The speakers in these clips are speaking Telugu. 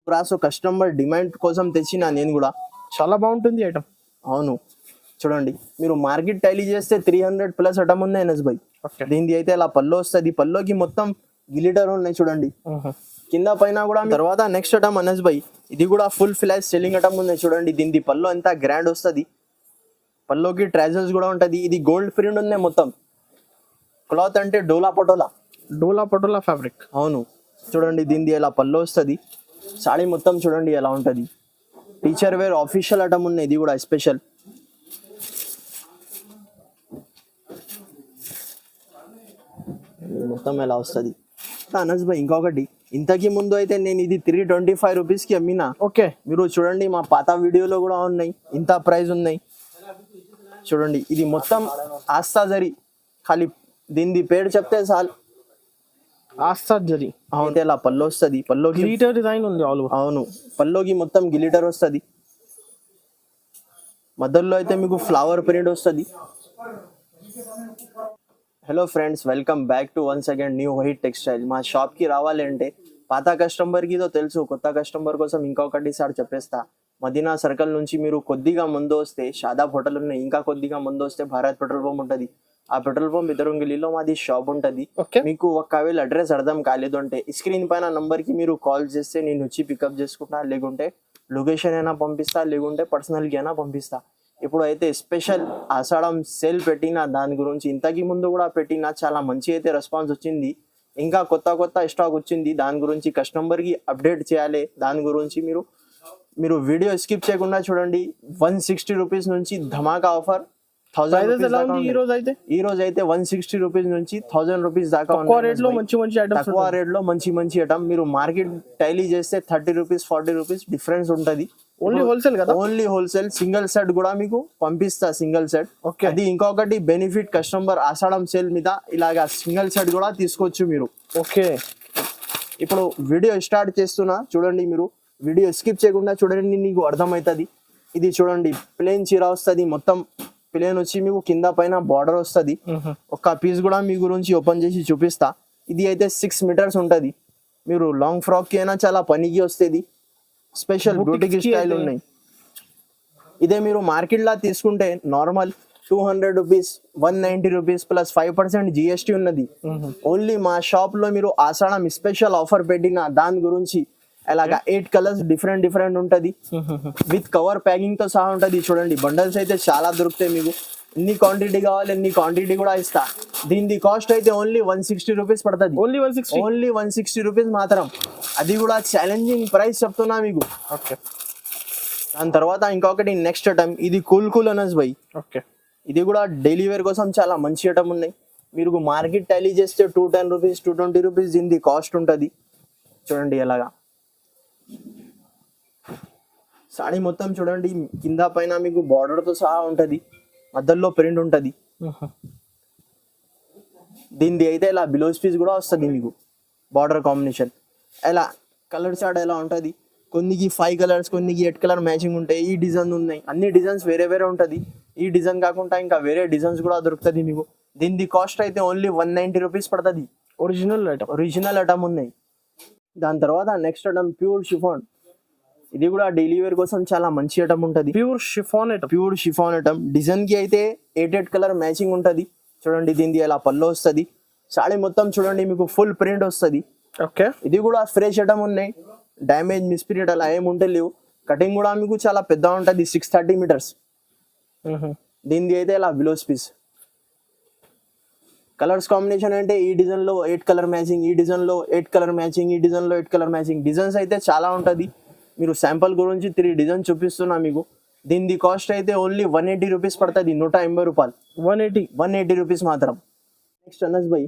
బ్రాసో కస్టమర్ డిమాండ్ కోసం తెచ్చిన నేను కూడా. చాలా బాగుంటుంది ఐటమ్. అవును చూడండి, మీరు మార్కెట్ టైలీ చేస్తే 300+ ఐటమ్ ఉన్నాయి ఎన్ఎస్ భాయ్. దీనిది అయితే ఇలా పల్లో వస్తుంది, పల్లోకి మొత్తం గ్లిటర్ ఉన్నాయి చూడండి, కింద పైన కూడా. తర్వాత నెక్స్ట్ ఐటమ్ ఎన్ఎస్ భాయ్, ఇది కూడా ఫుల్ ఫ్లాష్ సెల్లింగ్ ఐటమ్ ఉన్నాయి చూడండి. దీనిది పల్లో ఎంత గ్రాండ్ వస్తుంది, పల్లోకి ట్రాజల్స్ కూడా ఉంటది. ఇది గోల్డ్ ప్రింట్ ఉంది మొత్తం. క్లాత్ అంటే డోలా పటోలా ఫ్యాబ్రిక్. అవును చూడండి, దీనిది ఇలా పల్లో వస్తుంది. సాడీ మొత్తం చూడండి ఎలా ఉంటది. టీచర్ వేర్ ఆఫీషియల్ ఐటమ్ ఉన్నాయి, ఇది కూడా స్పెషల్. మొత్తం ఎలా వస్తుంది. అనస్ భాయ్ ఇంకొకటి, ఇంతకి ముందు అయితే నేను ఇది 325 రూపీస్కి అమ్మినా. ఓకే, మీరు చూడండి మా పాత వీడియోలో కూడా ఉన్నాయి, ఇంత ప్రైస్ ఉన్నాయి చూడండి. ఇది మొత్తం ఆస్తా జరీ, ఖాళీ దీనిది పేరు చెప్తే చాలు, ఆస్తా జరీ. అవును, ఇలా పల్లో వస్తుంది, పల్లోకి గ్లిటర్ డిజైన్ ఉంది ఆల్ ఓవర్. అవును, పల్లోకి మొత్తం గ్లిటర్ వస్తుంది. మధ్యలో అయితే మీకు ఫ్లవర్ ప్రింట్ వస్తుంది. Hello friends, welcome back to once again new white textile. మా షాప్కి రావాలి అంటే పాత కస్టమర్కి ఇదో తెలుసు, కొత్త కస్టమర్ కోసం ఇంకొకటి సార్ చెప్పేస్తా. మదీనా సర్కిల్ నుంచి మీరు కొద్దిగా ముందు వస్తే షాదాబ్ హోటల్ ఉన్నాయి, ఇంకా కొద్దిగా ముందు వస్తే భారత్ పెట్రోల్ పంప్ ఉంటుంది. ఆ పెట్రోల్ పంప్ ఎదురుంగిలిలో మాది షాప్ ఉంటుంది. మీకు ఒకవేళ అడ్రస్ అర్థం కాలేదు అంటే స్క్రీన్ పైన నంబర్కి మీరు కాల్ చేస్తే నేను వచ్చి పికప్ చేసుకుంటా, లేకుంటే లొకేషన్ అయినా పంపిస్తా, లేకుంటే పర్సనల్కి అయినా పంపిస్తా. ఇప్పుడు అయితే స్పెషల్ ఆషాఢం సేల్ పెట్టిన దాని గురించి, ఇంతకి ముందు కూడా పెట్టిన, చాలా మంచి అయితే రెస్పాన్స్ వచ్చింది. ఇంకా కొత్త స్టాక్ వచ్చింది, దాని గురించి కస్టమర్కి అప్డేట్ చేయాలి. దాని గురించి మీరు వీడియో స్కిప్ చేయకుండా చూడండి. 160 రూపీస్ నుంచి ధమాకా ఆఫర్. ఈ రోజు అయితే 160 రూపీస్ నుంచి 1000 రూపీస్ దాకా తక్కువ రేట్ లో మంచి ఐటమ్. మీరు మార్కెట్ టైలీ చేస్తే 30 రూపీస్ 40 రూపీస్ డిఫరెన్స్ ఉంటది. ఓన్లీ హోల్సేల్ కదా, ఓన్లీ హోల్సేల్. సింగిల్ సెట్ కూడా మీకు పంపిస్తా, సింగిల్ సెట్. అది ఇంకొకటి బెనిఫిట్, కస్టమర్ ఆషాఢం సేల్ మీద ఇలాగా సింగిల్ సెట్ కూడా తీసుకోవచ్చు మీరు. ఓకే, ఇప్పుడు వీడియో స్టార్ట్ చేస్తున్నా చూడండి, మీరు వీడియో స్కిప్ చేయకుండా చూడండి, నీకు అర్థమవుతుంది. ఇది చూడండి, ప్లేన్ చీర వస్తుంది, మొత్తం ప్లేన్ వచ్చి మీకు కింద పైన బార్డర్ వస్తుంది. ఒక పీస్ కూడా మీ గురించి ఓపెన్ చేసి చూపిస్తా. ఇది అయితే 6 మీటర్స్ ఉంటది. మీరు లాంగ్ ఫ్రాక్ కి అయినా చాలా పనికి వస్తుంది. స్పెషల్ బ్యూటిక్ స్టైల్ ఉన్నాయి. ఇదే మీరు మార్కెట్ లా తీసుకుంటే normal 200 rupees, 190 rupees plus 5% GST ఉన్నది. ఓన్లీ మా షాప్ లో మీరు ఆషాఢం స్పెషల్ ఆఫర్ పెట్టిన దాని గురించి అలాగా 8 కలర్స్ డిఫరెంట్ ఉంటది. విత్ కవర్ ప్యాకింగ్ తో సహా ఉంటది. చూడండి, బండల్స్ అయితే చాలా దొరుకుతాయి. మీకు ఎన్ని క్వాంటిటీ కావాలి ఎన్ని క్వాంటిటీ కూడా ఇస్తా. దీని కాస్ట్ అయితే ఓన్లీ 160 రూపీస్ పడుతుంది. ఓన్లీ 160 రూపీస్ మాత్రం. అది కూడా ఛాలెంజింగ్ ప్రైస్ చెప్తున్నా మీకు. దాని తర్వాత ఇంకొకటి నెక్స్ట్ ఐటమ్, ఇది కూల్ అనస్ భాయ్. ఇది కూడా డైలీ వేర్ కోసం చాలా మంచి ఐటమ్ ఉన్నాయి. మీరు మార్కెట్ టైలీ చేస్తే 210 రూపీస్ 220 రూపీస్ దీని కాస్ట్ ఉంటుంది. చూడండి ఎలాగా సాడీ మొత్తం చూడండి, కింద పైన మీకు బార్డర్ తో సహా ఉంటది, మధ్యలో ప్రింట్ ఉంటది. దీనిది అయితే ఇలా బ్లౌజ్ పీస్ కూడా వస్తుంది మీకు, బార్డర్ కాంబినేషన్. ఇలా కలర్ చార్ట్ ఎలా ఉంటది, కొన్నికి 5 కలర్స్, కొన్నికి 8 కలర్ మ్యాచింగ్ ఉంటాయి. ఈ డిజైన్ ఉన్నాయి, అన్ని డిజైన్స్ వేరే ఉంటది. ఈ డిజైన్ కాకుండా ఇంకా వేరే డిజైన్స్ కూడా దొరుకుతుంది మీకు. దీని కాస్ట్ అయితే ఓన్లీ 190 రూపీస్ పడుతుంది. ఒరిజినల్ ఐటమ్ ఉన్నాయి. దాని తర్వాత నెక్స్ట్ ఐటమ్ ప్యూర్ షిఫాన్. ఇది కూడా డైలీ వేర్ కోసం చాలా మంచి ఐటమ్ ఉంటది. Pure chiffon item. డిజైన్ కి అయితే 8 కలర్ మ్యాచింగ్ ఉంటది. చూడండి, దీనిది ఎలా పల్లో వస్తుంది. సాడీ మొత్తం చూడండి మీకు ఫుల్ ప్రింట్ వస్తుంది. ఇది కూడా ఫ్రెష్ ఐటమ్ ఉన్నాయి. డ్యామేజ్ మిస్ప్రింట్ అలా ఏముంటే లేవు. కటింగ్ కూడా మీకు చాలా పెద్ద ఉంటది, 630 మీటర్స్. దీనిది అయితే ఇలా బ్లౌజ్ పీస్. కలర్స్ కాంబినేషన్ అంటే ఈ డిజైన్ లో 8 కలర్ మ్యాచింగ్, ఈ డిజైన్ లో 8 కలర్ మ్యాచింగ్, ఈ డిజైన్ లో 8 కలర్ మ్యాచింగ్. డిజైన్స్ అయితే చాలా ఉంటది. మీరు శాంపుల్ గురించి 3 డిజైన్ చూపిస్తున్నా మీకు. దీని కాస్ట్ అయితే ఓన్లీ 180 రూపీస్ పడుతుంది. 180 రూపాయలు. 180 రూపీస్ మాత్రం. నెక్స్ట్ అనస్ భాయ్,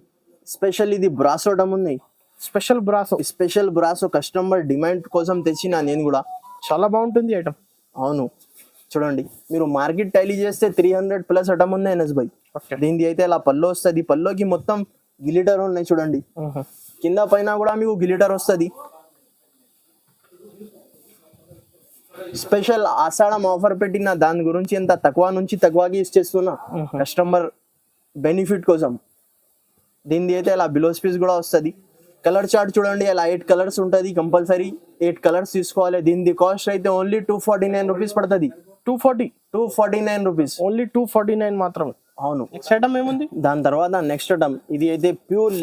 స్పెషల్ ఇది బ్రాసో ఐటమ్ ఉన్నాయి. స్పెషల్ బ్రాసో కస్టమర్ డిమాండ్ కోసం తెచ్చిన నేను కూడా. చాలా బాగుంటుంది ఐటమ్. అవును చూడండి, మీరు మార్కెట్ టైలీ చేస్తే 300+ ఐటమ్ ఉన్నాయి అనస్ భాయ్. దీనిది అయితే ఇలా పల్లో వస్తుంది, పల్లోకి మొత్తం గ్లిటర్ ఉన్నాయి చూడండి, కింద పైన కూడా మీకు గ్లిటర్ వస్తుంది. స్పెషల్ ఆషాఢం ఆఫర్ పెట్టిన దాని గురించి ఎంత తక్కువ నుంచి తక్కువకి ఇచ్చేస్తున్నా కస్టమర్ బెనిఫిట్ కోసం. దీనిది అయితే ఇలా బ్లౌజ్ పీస్ కూడా వస్తుంది. కలర్ చార్ట్ చూడండి, అలా 8 కలర్స్ ఉంటుంది కంపల్సరీ. 8 కలర్స్ తీసుకోవాలి. దీని కాస్ట్ అయితే ఓన్లీ 249 రూపీస్ పడుతుంది. 240, 249 రూపీస్ ఓన్లీ 249 మాత్రమే. అవును. నెక్స్ట్ ఐటమ్ ఏముంది? దాని తర్వాత నెక్స్ట్ ఐటమ్ ఇది అయితే ప్యూర్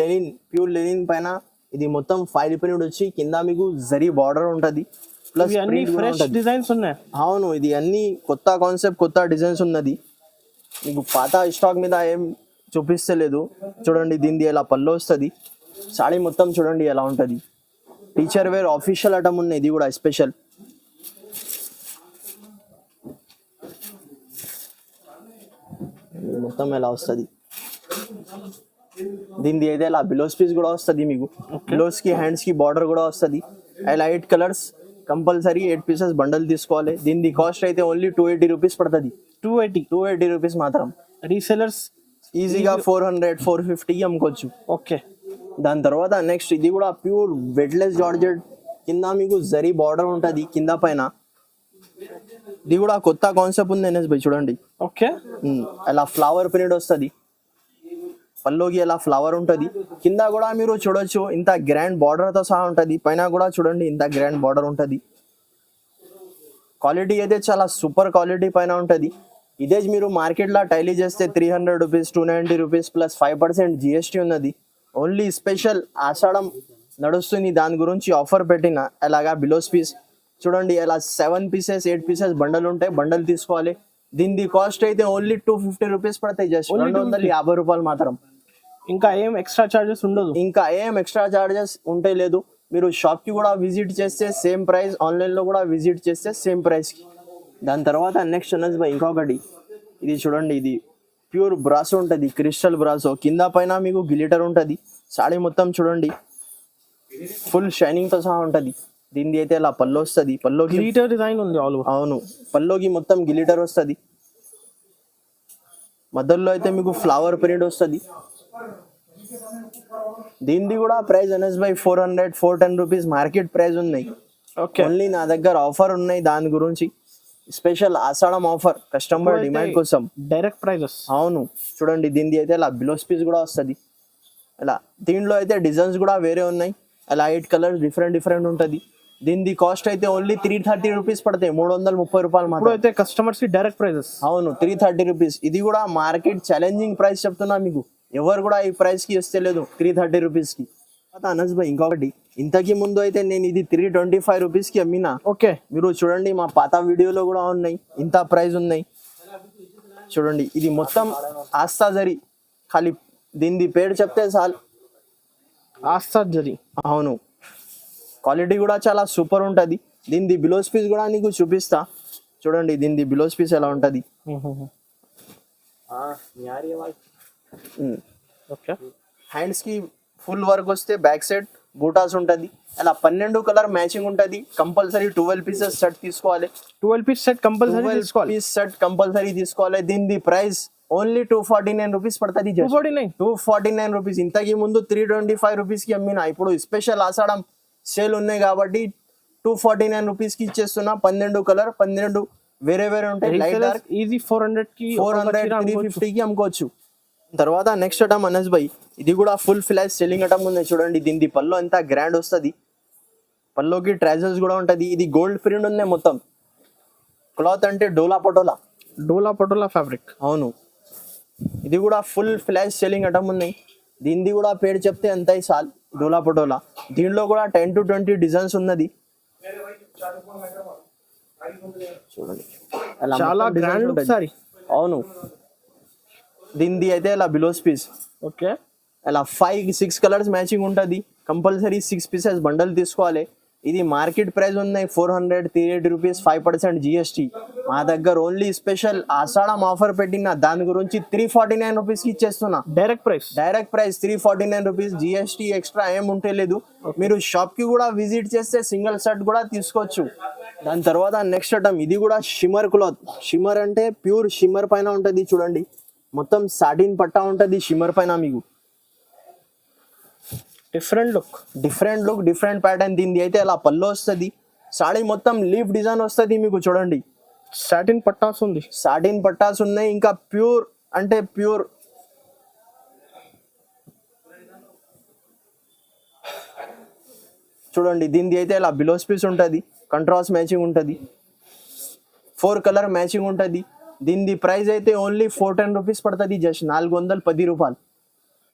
లెనిన్ పైన ఇది మొత్తం ఫైల్ ప్రింట్ వచ్చి కింద మీకు జరీ బార్డర్ ఉంటుంది. ప్లస్ ఇవి అన్ని ఫ్రెష్ డిజైన్స్ ఉన్నాయి. అవును, ఇది అన్ని కొత్త కాన్సెప్ట్, కొత్త డిజైన్స్ ఉన్నది. మీకు పాత స్టాక్ మీద ఏం చూపిస్తలేదు. చూడండి దీనిది ఎలా పళ్ళు వస్తుంది. సాడీ మొత్తం చూడండి ఎలా ఉంటుంది. టీచర్ వేర్ ఆఫీషియల్ ఐటమ్ ఉన్నాయి. ఇది కూడా స్పెషల్. మొత్తం ఎలా వస్తుంది. దీనిది అయితే ఇలా బిలోస్ పీస్ కూడా వస్తుంది మీకు. బిలోస్ కి హ్యాండ్స్ కి బార్డర్ కూడా వస్తుంది. ఇలా 8 కలర్స్ కంపల్సరీ 8 పీసెస్ బండల్ తీసుకోవాలి. దీని కాస్ట్ అయితే ఓన్లీ 280 రూపీస్ పడుతుంది. 280 రూపీస్ మాత్రం. రీసెలర్స్ ఈజీగా 400, 450 అమ్ముకోవచ్చు. ఓకే. దాని తర్వాత నెక్స్ట్ ఇది కూడా ప్యూర్ వెట్లెస్ జార్జెట్, కింద మీకు జరీ బార్డర్ ఉంటుంది కింద పైన. ఇది కూడా కొత్త కాన్సెప్ట్ ఉంది ఎన్ఎస్ బై. చూడండి ఓకే. అలా ఫ్లవర్ ప్రింట్ వస్తుంది. పల్లోకి ఎలా ఫ్లవర్ ఉంటుంది. కింద కూడా మీరు చూడొచ్చు ఇంత గ్రాండ్ బార్డర్ తో సహా ఉంటుంది. పైన కూడా చూడండి ఇంత గ్రాండ్ బార్డర్ ఉంటుంది. క్వాలిటీ అయితే చాలా సూపర్ క్వాలిటీ పైన ఉంటుంది. ఇదే మీరు మార్కెట్లో టైలీ చేస్తే 300 రూపీస్, 290 రూపీస్ ప్లస్ 5% GST ఉన్నది. ఓన్లీ స్పెషల్ ఆషాఢం నడుస్తుంది, దాని గురించి ఆఫర్ పెట్టిన. అలాగా బిలోస్ పీస్ చూడండి, అలా 7 పీసెస్ 8 పీసెస్ బండల్ ఉంటాయి. బండల్ తీసుకోవాలి. దీని కాస్ట్ అయితే ఓన్లీ 250 రూపీస్ పడతాయి. జస్ట్ 250 రూపాయలు మాత్రం. ఇంకా ఏం ఎక్స్ట్రా చార్జెస్ ఉండదు. ఇంకా ఏం ఎక్స్ట్రా చార్జెస్ ఉంటే లేదు. మీరు షాప్ కి కూడా విజిట్ చేస్తే సేమ్ ప్రైస్, ఆన్లైన్ లో కూడా విజిట్ చేస్తే సేమ్ ప్రైస్ కి. దాని తర్వాత నెక్స్ట్ అన్నది బై ఇంకొకటి. ఇది చూడండి, ఇది ప్యూర్ బ్రాసో ఉంటుంది, క్రిస్టల్ బ్రాసో. కింద పైన మీకు గ్లిటర్ ఉంటుంది. సాడీ మొత్తం చూడండి ఫుల్ షైనింగ్ తో సహా ఉంటుంది. దీనిది అయితే ఇలా పళ్ళు వస్తుంది. పల్లోకి గ్లిటర్ డిజైన్ ఉంది ఆల్ ఓవర్. అవును, పల్లోకి మొత్తం గ్లిటర్ వస్తుంది. మధ్యలో అయితే మీకు ఫ్లవర్ ప్రింట్ వస్తుంది. దీనిది కూడా ప్రైస్ ఎన్ఎస్ బై 400, 410 రూపీస్ మార్కెట్ ప్రైస్ ఉన్నాయి. ఓకే. ఓన్లీ నా దగ్గర ఆఫర్ ఉన్నాయి. దాని గురించి special Ashadham offer customer demand కోసం. Direct prizes. అవును, చూడండి దీనిది అయితే ఇలా బిలోస్ పీస్ కూడా వస్తుంది. ఇలా దీంట్లో అయితే డిజైన్స్ కూడా వేరే ఉన్నాయి. అలా 8 కలర్స్ డిఫరెంట్ ఉంటుంది. దీనిది కాస్ట్ అయితే ఓన్లీ 330 రూపీస్ పడతాయి. 330 రూపాయలు మాత్రం. అయితే కస్టమర్స్ కి డైరెక్ట్ ప్రైజెస్. అవును, 330 రూపీస్. ఇది కూడా మార్కెట్ ఛాలెంజింగ్ ప్రైస్ చెప్తున్నా మీకు. ఎవరు కూడా ఈ ప్రైస్ కి వస్తే లేదు 330 రూపీస్ కి. అనస్ భాయ్ ఇంకొకటి, ఇంతకి ముందు అయితే నేను ఇది 325 రూపీస్ కి అమ్మినా. ఓకే. మీరు చూడండి మా పాత వీడియోలో కూడా ఉన్నాయి, ఇంత ప్రైస్ ఉన్నాయి. చూడండి ఇది మొత్తం ఆస్తా జరీ. ఖాళీ దీనిది పేరు చెప్తే చాలు, ఆస్తా జరీ. అవును, క్వాలిటీ కూడా చాలా సూపర్ ఉంటుంది. దీనిది బిలోస్ పీస్ కూడా నీకు చూపిస్తా. చూడండి దీనిది బిలోస్ పీస్ ఎలా ఉంటుంది. ఓకే. హ్యాండ్స్ కి ఫుల్ వర్క్ వస్తే బ్యాక్ సైడ్ బూటాస్ ఉంటుంది. అలా 12 కలర్ మ్యాచింగ్ ఉంటుంది. కంపల్సరీ 12 పీసెస్ సెట్ తీసుకోవాలి. 12 పీస్ సెట్ కంపల్సరీ తీసుకోవాలి. పీస్ సెట్ కంపల్సరీ తీసుకోవాలి. దీని ప్రైస్ ఓన్లీ 249 రూపీస్ పడుతుంది. 249 రూపీస్. ఇంతకి ముందు 325 రూపీస్ కి అమ్మినా. ఇప్పుడు స్పెషల్ ఆషాఢం సేల్ ఉన్నాయి కాబట్టి 249 రూపీస్ కి ఇచ్చేస్తున్నా. 12 కలర్, 12 వేరే ఉంటాయి. లైట్ డార్క్ ఈజీ 400 కి 350 కి అమ్ముకోవచ్చు. తర్వాత నెక్స్ట్ ఐటమ్ అనస్ భాయ్, ఇది కూడా ఫుల్ ఫ్లాష్ సెల్లింగ్ ఐటమ్ ఉంది. చూడండి దీని పల్లో ఎంత గ్రాండ్ వస్తుంది. పల్లోకి ట్రాజల్స్ కూడా ఉంటుంది. ఇది గోల్డ్ ప్రింట్ ఉంది మొత్తం. క్లాత్ అంటే డోలా పటోలా ఫ్యాబ్రిక్. అవును, ఇది కూడా ఫుల్ ఫ్లాష్ సెల్లింగ్ ఐటమ్ ఉన్నాయి. దీనిది కూడా పేరు చెప్తే ఎంత సాల్ డోలా పటోలా. దీనిలో కూడా 10 to 20 డిజైన్స్ ఉన్నది. చూడండి చాలా గ్రాండ్ లుక్ సారీ. అవును, దీనిది అయితే ఇలా బిలోస్ పీస్. ఓకే. అలా 5-6 కలర్స్ మ్యాచింగ్ ఉంటుంది. కంపల్సరీ 6 పీసెస్ బండల్ తీసుకోవాలి. ఇది మార్కెట్ ప్రైస్ ఉన్నాయి 400, 380 రూపీస్, 5% GST. మా దగ్గర ఓన్లీ స్పెషల్ ఆషాఢం ఆఫర్ పెట్టిన, దాని గురించి 349 రూపీస్ కి ఇచ్చేస్తున్నా. Direct price 349 rupees. GST extra ఏం ఉంటే లేదు. మీరు షాప్ కి కూడా విజిట్ చేస్తే సింగిల్ సెట్ కూడా తీసుకోవచ్చు. దాని తర్వాత నెక్స్ట్ ఐటమ్, ఇది కూడా షిమ్మర్ క్లాత్. షిమ్మర్ అంటే ప్యూర్ షిమ్మర్ పైన ఉంటుంది. చూడండి మొత్తం సాటిన్ పట్టా ఉంటుంది షిమ్మర్ పైన. మీకు డిఫరెంట్ ప్యాటర్న్. దీనిది అయితే అలా పల్లో వస్తుంది. సాడీ మొత్తం లీఫ్ డిజైన్ వస్తుంది మీకు. చూడండి సాటిన్ పట్టాస్ ఉన్నాయి. ఇంకా ప్యూర్ అంటే ప్యూర్ చూడండి దీనిది అయితే ఇలా బిలోస్ పీస్ ఉంటుంది, కంట్రాస్ట్ మ్యాచింగ్ ఉంటుంది, 4 కలర్ మ్యాచింగ్ ఉంటుంది. దీనిది ప్రైస్ అయితే ఓన్లీ 410 రూపీస్ పడుతుంది, జస్ట్ 410 రూపాయలు.